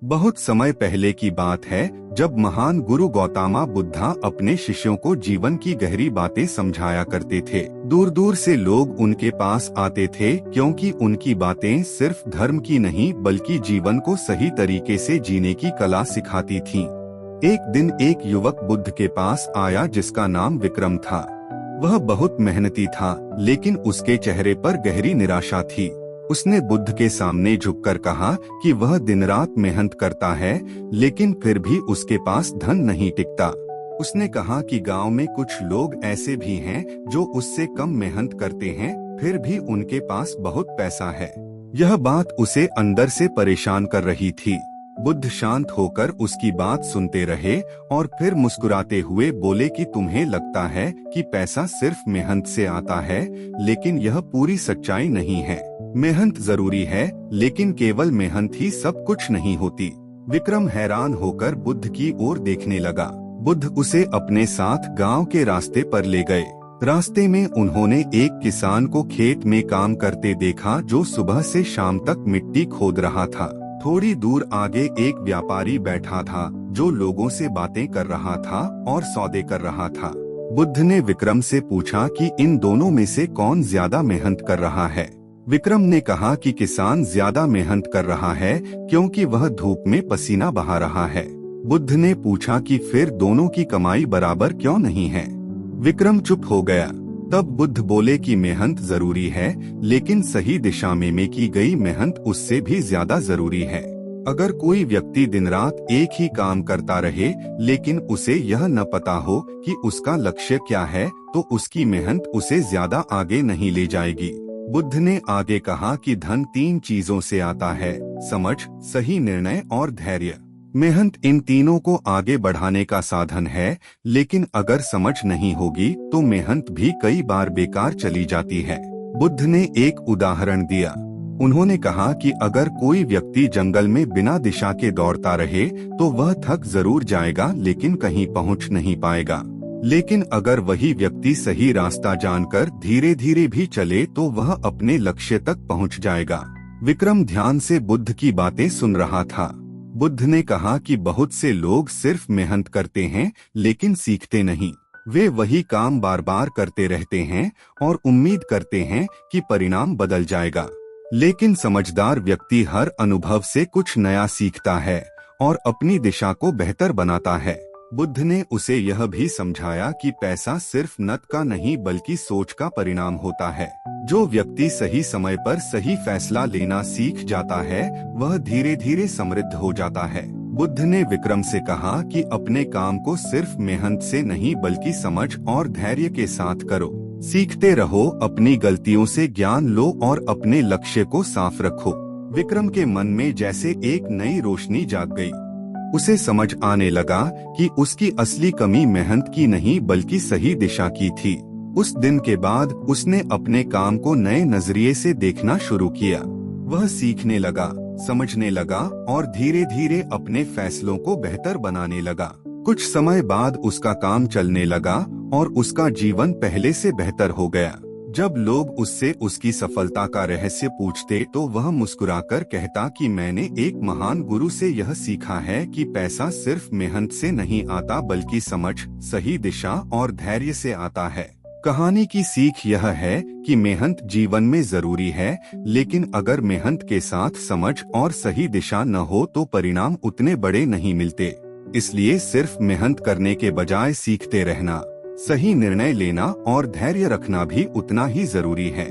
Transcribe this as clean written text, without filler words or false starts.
बहुत समय पहले की बात है, जब महान गुरु गौतमा बुद्धा अपने शिष्यों को जीवन की गहरी बातें समझाया करते थे। दूर दूर से लोग उनके पास आते थे क्योंकि उनकी बातें सिर्फ धर्म की नहीं बल्कि जीवन को सही तरीके से जीने की कला सिखाती थीं। एक दिन एक युवक बुद्ध के पास आया जिसका नाम विक्रम था। वह बहुत मेहनती था, लेकिन उसके चेहरे पर गहरी निराशा थी। उसने बुद्ध के सामने झुककर कहा कि वह दिन रात मेहनत करता है, लेकिन फिर भी उसके पास धन नहीं टिकता। उसने कहा कि गांव में कुछ लोग ऐसे भी हैं जो उससे कम मेहनत करते हैं, फिर भी उनके पास बहुत पैसा है। यह बात उसे अंदर से परेशान कर रही थी। बुद्ध शांत होकर उसकी बात सुनते रहे और फिर मुस्कुराते हुए बोले कि तुम्हें लगता है कि पैसा सिर्फ मेहनत से आता है, लेकिन यह पूरी सच्चाई नहीं है। मेहनत जरूरी है, लेकिन केवल मेहनत ही सब कुछ नहीं होती। विक्रम हैरान होकर बुद्ध की ओर देखने लगा। बुद्ध उसे अपने साथ गांव के रास्ते पर ले गए। रास्ते में उन्होंने एक किसान को खेत में काम करते देखा जो सुबह से शाम तक मिट्टी खोद रहा था। थोड़ी दूर आगे एक व्यापारी बैठा था जो लोगों से बातें कर रहा था और सौदे कर रहा था। बुद्ध ने विक्रम से पूछा कि इन दोनों में से कौन ज्यादा मेहनत कर रहा है। विक्रम ने कहा कि किसान ज्यादा मेहनत कर रहा है क्योंकि वह धूप में पसीना बहा रहा है। बुद्ध ने पूछा कि फिर दोनों की कमाई बराबर क्यों नहीं है। विक्रम चुप हो गया। तब बुद्ध बोले कि मेहनत जरूरी है, लेकिन सही दिशा में की गई मेहनत उससे भी ज्यादा जरूरी है। अगर कोई व्यक्ति दिन रात एक ही काम करता रहे, लेकिन उसे यह न पता हो कि उसका लक्ष्य क्या है, तो उसकी मेहनत उसे ज्यादा आगे नहीं ले जाएगी। बुद्ध ने आगे कहा कि धन 3 चीजों से आता है: समझ, सही निर्णय और धैर्य। मेहनत इन तीनों को आगे बढ़ाने का साधन है, लेकिन अगर समझ नहीं होगी तो मेहनत भी कई बार बेकार चली जाती है। बुद्ध ने एक उदाहरण दिया। उन्होंने कहा कि अगर कोई व्यक्ति जंगल में बिना दिशा के दौड़ता रहे तो वह थक जरूर जाएगा, लेकिन कहीं पहुंच नहीं पाएगा। लेकिन अगर वही व्यक्ति सही रास्ता जानकर धीरे धीरे भी चले तो वह अपने लक्ष्य तक पहुंच जाएगा। विक्रम ध्यान से बुद्ध की बातें सुन रहा था। बुद्ध ने कहा कि बहुत से लोग सिर्फ मेहनत करते हैं लेकिन सीखते नहीं। वे वही काम बार बार करते रहते हैं और उम्मीद करते हैं कि परिणाम बदल जाएगा। लेकिन समझदार व्यक्ति हर अनुभव से कुछ नया सीखता है और अपनी दिशा को बेहतर बनाता है। बुद्ध ने उसे यह भी समझाया कि पैसा सिर्फ नत का नहीं बल्कि सोच का परिणाम होता है। जो व्यक्ति सही समय पर सही फैसला लेना सीख जाता है, वह धीरे धीरे समृद्ध हो जाता है। बुद्ध ने विक्रम से कहा कि अपने काम को सिर्फ मेहनत से नहीं बल्कि समझ और धैर्य के साथ करो। सीखते रहो, अपनी गलतियों से ज्ञान लो और अपने लक्ष्य को साफ रखो। विक्रम के मन में जैसे एक नई रोशनी जाग गई। उसे समझ आने लगा कि उसकी असली कमी मेहनत की नहीं बल्कि सही दिशा की थी। उस दिन के बाद उसने अपने काम को नए नजरिए से देखना शुरू किया। वह सीखने लगा, समझने लगा और धीरे धीरे अपने फैसलों को बेहतर बनाने लगा। कुछ समय बाद उसका काम चलने लगा और उसका जीवन पहले से बेहतर हो गया। जब लोग उससे उसकी सफलता का रहस्य पूछते तो वह मुस्कुराकर कहता कि मैंने एक महान गुरु से यह सीखा है कि पैसा सिर्फ मेहनत से नहीं आता बल्कि समझ, सही दिशा और धैर्य से आता है। कहानी की सीख यह है कि मेहनत जीवन में जरूरी है, लेकिन अगर मेहनत के साथ समझ और सही दिशा न हो तो परिणाम उतने बड़े नहीं मिलते। इसलिए सिर्फ मेहनत करने के बजाय सीखते रहना, सही निर्णय लेना और धैर्य रखना भी उतना ही जरूरी है।